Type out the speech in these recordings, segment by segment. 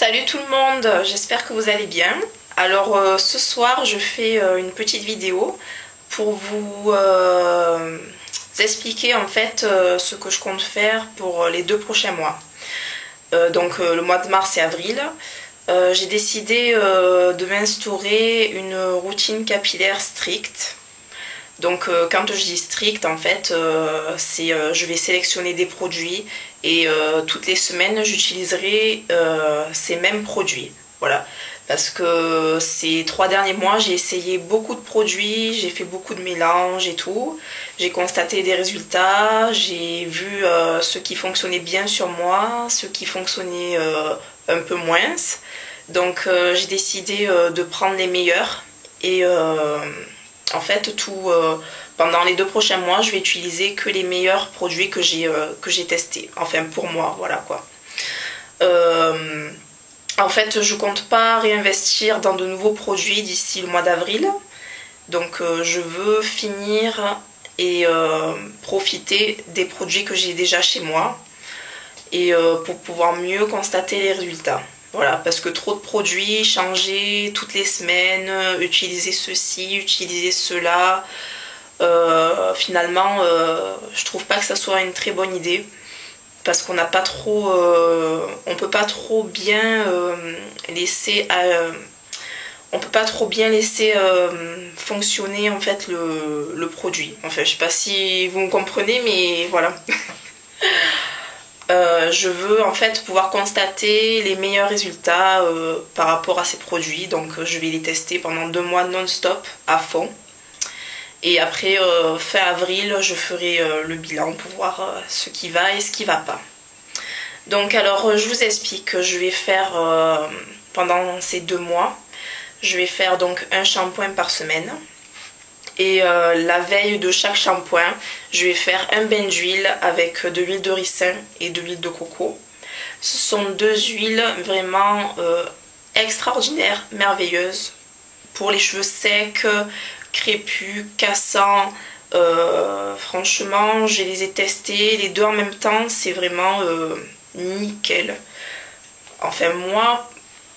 Salut tout le monde, j'espère que vous allez bien. Alors ce soir je fais une petite vidéo pour vous expliquer en fait ce que je compte faire pour les 2 prochains mois. Le mois de mars et avril. J'ai décidé de m'instaurer une routine capillaire stricte. Donc quand je dis strict en fait je vais sélectionner des produits et toutes les semaines j'utiliserai ces mêmes produits. Voilà. Parce que ces 3 derniers mois j'ai essayé beaucoup de produits, j'ai fait beaucoup de mélanges et tout. J'ai constaté des résultats, j'ai vu ce qui fonctionnait bien sur moi, ce qui fonctionnait un peu moins. Donc j'ai décidé de prendre les meilleurs et en fait, pendant les 2 prochains mois, je vais utiliser que les meilleurs produits que j'ai testés. Enfin, pour moi, voilà quoi. En fait, je compte pas réinvestir dans de nouveaux produits d'ici le mois d'avril. Donc, je veux finir et profiter des produits que j'ai déjà chez moi et pour pouvoir mieux constater les résultats. Voilà, parce que trop de produits, changer toutes les semaines, utiliser ceci, utiliser cela, finalement, je trouve pas que ça soit une très bonne idée. Parce qu'on n'a pas trop, on peut pas trop bien laisser, on peut pas trop bien laisser fonctionner en fait le produit. Enfin, je sais pas si vous me comprenez, mais voilà. Je veux en fait pouvoir constater les meilleurs résultats par rapport à ces produits. Donc je vais les tester pendant 2 mois non-stop à fond. Et après fin avril, je ferai le bilan pour voir ce qui va et ce qui va pas. Donc alors je vous explique, je vais faire pendant ces 2 mois, je vais faire donc un shampoing par semaine. Et la veille de chaque shampoing, je vais faire un bain d'huile avec de l'huile de ricin et de l'huile de coco. Ce sont 2 huiles vraiment extraordinaires, merveilleuses pour les cheveux secs, crépus, cassants. Franchement, je les ai testés, les deux en même temps, c'est vraiment nickel. Enfin moi,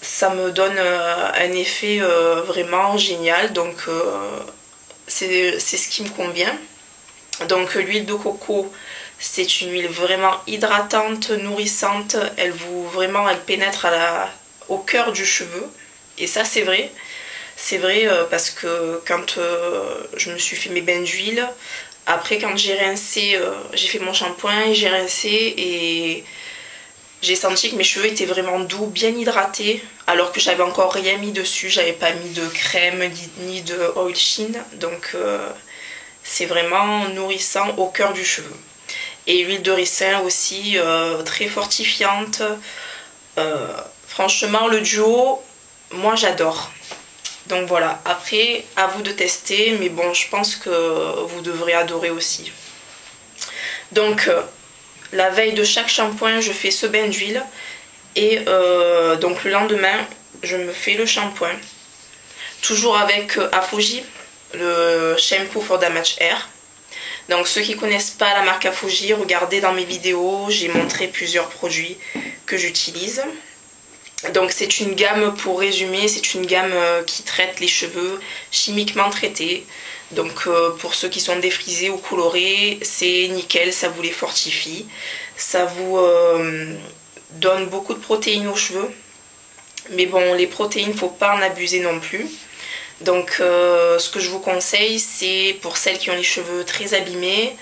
ça me donne un effet vraiment génial, donc c'est ce qui me convient. Donc l'huile de coco, c'est une huile vraiment hydratante, nourrissante. Elle pénètre au cœur du cheveu. Et ça c'est vrai. C'est vrai parce que quand je me suis fait mes bains d'huile, après quand j'ai rincé, j'ai fait mon shampoing et j'ai rincé et j'ai senti que mes cheveux étaient vraiment doux, bien hydratés, alors que j'avais encore rien mis dessus, j'avais pas mis de crème ni de oil sheen, donc c'est vraiment nourrissant au cœur du cheveu. Et l'huile de ricin aussi, très fortifiante. Franchement, le duo, moi j'adore. Donc voilà, après, à vous de tester, mais bon, je pense que vous devrez adorer aussi. Donc, la veille de chaque shampoing, je fais ce bain d'huile. Et donc le lendemain, je me fais le shampoing. Toujours avec Afoji, le Shampoo for Damaged Hair. Donc ceux qui ne connaissent pas la marque Afoji, regardez dans mes vidéos, j'ai montré plusieurs produits que j'utilise. Donc c'est une gamme, pour résumer, c'est une gamme qui traite les cheveux chimiquement traités. Donc pour ceux qui sont défrisés ou colorés, c'est nickel, ça vous les fortifie. Ça vous donne beaucoup de protéines aux cheveux. Mais bon, les protéines, faut pas en abuser non plus. Donc ce que je vous conseille, c'est pour celles qui ont les cheveux très abîmés,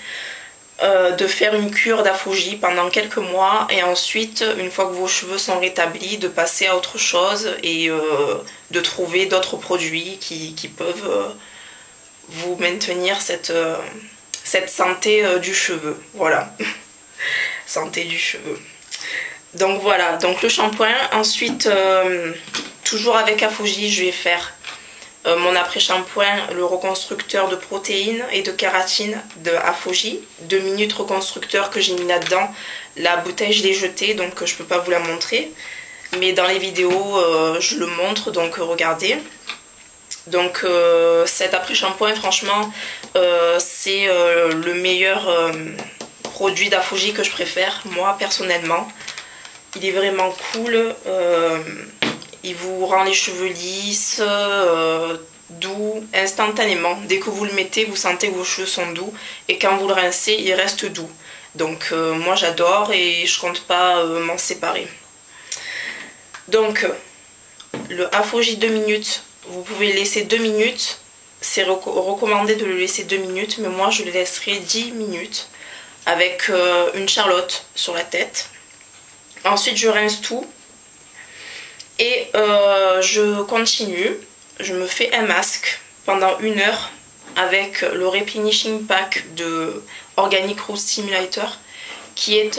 de faire une cure d'Afoji pendant quelques mois et ensuite, une fois que vos cheveux sont rétablis, de passer à autre chose et de trouver d'autres produits qui peuvent vous maintenir cette santé du cheveu. Voilà, santé du cheveu. Donc voilà, donc le shampoing. Ensuite, toujours avec Afoji, je vais faire mon après-shampoing, le reconstructeur de protéines et de kératine de Afoji. 2 minutes reconstructeur que j'ai mis là-dedans. La bouteille, je l'ai jetée, donc je peux pas vous la montrer. Mais dans les vidéos, je le montre, donc regardez. Donc cet après-shampoing, franchement, c'est le meilleur produit d'Afoji que je préfère, moi, personnellement. il est vraiment cool. Il vous rend les cheveux lisses, doux, instantanément. Dès que vous le mettez, vous sentez que vos cheveux sont doux. Et quand vous le rincez, il reste doux. Donc moi j'adore et je compte pas m'en séparer. Donc le Afogi 2 minutes, vous pouvez le laisser 2 minutes. C'est recommandé de le laisser 2 minutes, mais moi je le laisserai 10 minutes avec une charlotte sur la tête. Ensuite je rince tout et je continue. Je me fais un masque pendant 1 heure avec le Replenishing Pack de Organic Root Stimulator, qui est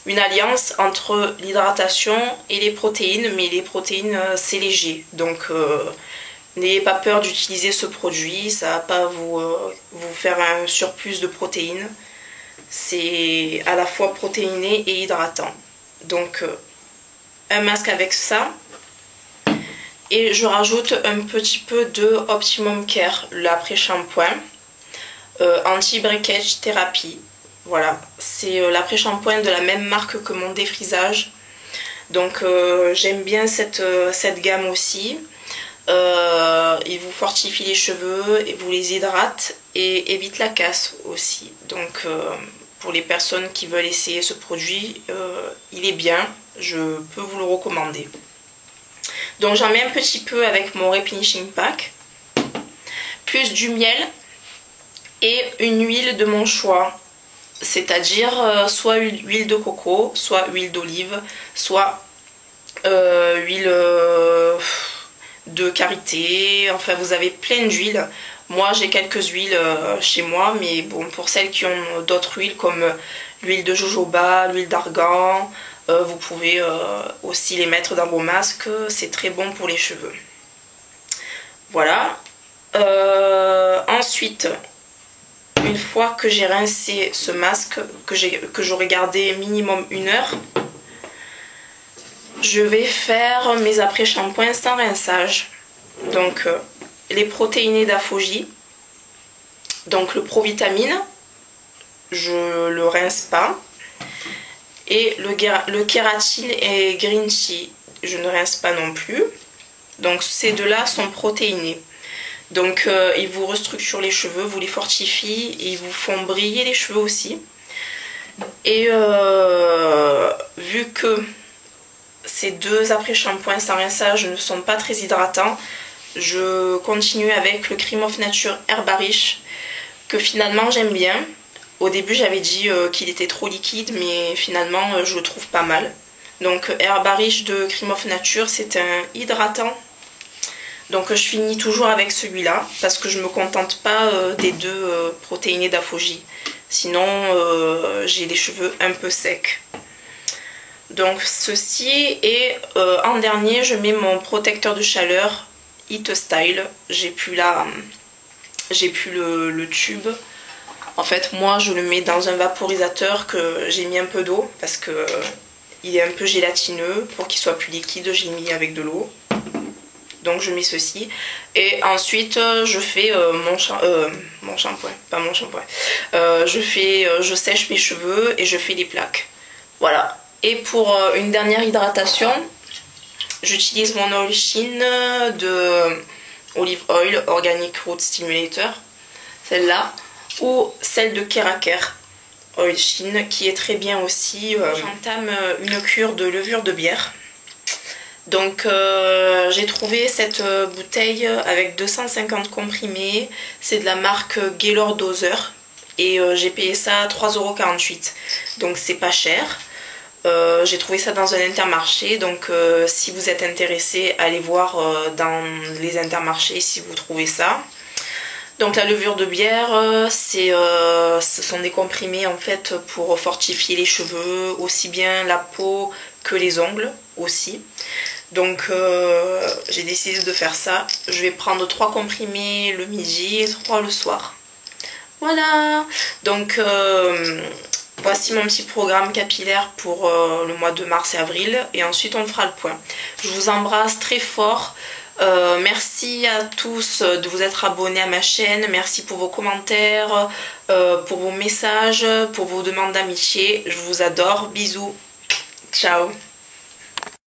une alliance entre l'hydratation et les protéines, mais les protéines c'est léger, donc n'ayez pas peur d'utiliser ce produit, ça va pas vous faire un surplus de protéines, c'est à la fois protéiné et hydratant. Donc un masque avec ça, et je rajoute un petit peu de Optimum Care, l'après-shampoing, anti-breakage thérapie. Voilà, c'est l'après-shampoing de la même marque que mon défrisage. Donc j'aime bien cette gamme aussi. Il vous fortifie les cheveux, et vous les hydrate et évite la casse aussi. Donc pour les personnes qui veulent essayer ce produit, il est bien, je peux vous le recommander. Donc j'en mets un petit peu avec mon Replenishing Pack, plus du miel et une huile de mon choix, c'est-à-dire soit huile de coco, soit huile d'olive, soit huile de karité. Enfin vous avez plein d'huiles. Moi j'ai quelques huiles chez moi, mais bon, pour celles qui ont d'autres huiles comme l'huile de jojoba, l'huile d'argan, vous pouvez aussi les mettre dans vos masques, c'est très bon pour les cheveux. Voilà. Ensuite, une fois que j'ai rincé ce masque, que j'aurai gardé minimum 1 heure, je vais faire mes après-shampoings sans rinçage. Donc les protéinés d'Afogi, donc le Provitamine, je le rince pas. Et le kératine et green tea, je ne rince pas non plus. Donc ces deux-là sont protéinés. Donc ils vous restructurent les cheveux, vous les fortifient, et ils vous font briller les cheveux aussi. Et vu que ces deux après-shampoings sans rinçage ne sont pas très hydratants, je continue avec le Cream of Nature Herbarish, que finalement j'aime bien. Au début j'avais dit qu'il était trop liquide, mais finalement je le trouve pas mal. Donc Herbarish de Cream of Nature, c'est un hydratant. Donc je finis toujours avec celui-là, parce que je me contente pas des deux protéinés d'Afogi. Sinon j'ai les cheveux un peu secs. Donc ceci, et en dernier je mets mon protecteur de chaleur Heat Style. J'ai plus le tube. En fait moi je le mets dans un vaporisateur que j'ai mis un peu d'eau, parce que il est un peu gélatineux. Pour qu'il soit plus liquide, j'ai mis avec de l'eau. Donc je mets ceci. Et ensuite je fais mon shampoing, pas mon shampoing. Je sèche mes cheveux et je fais des plaques. Voilà. Et pour une dernière hydratation, j'utilise mon Oil Sheen de Olive Oil Organic Root Stimulator, celle-là, ou celle de Keracare Oil Sheen, qui est très bien aussi. J'entame une cure de levure de bière. Donc j'ai trouvé cette bouteille avec 250 comprimés, c'est de la marque Gaylord Dozer, et j'ai payé ça 3,48 €, donc c'est pas cher. J'ai trouvé ça dans un Intermarché, donc si vous êtes intéressé, allez voir dans les Intermarchés si vous trouvez ça. Donc la levure de bière, ce sont des comprimés en fait pour fortifier les cheveux, aussi bien la peau que les ongles aussi. Donc j'ai décidé de faire ça. Je vais prendre 3 comprimés le midi et 3 le soir. Voilà. Donc voici mon petit programme capillaire pour le mois de mars et avril. Et ensuite on fera le point. Je vous embrasse très fort. Merci à tous de vous être abonnés à ma chaîne. Merci pour vos commentaires, pour vos messages, pour vos demandes d'amitié. Je vous adore. Bisous. Ciao.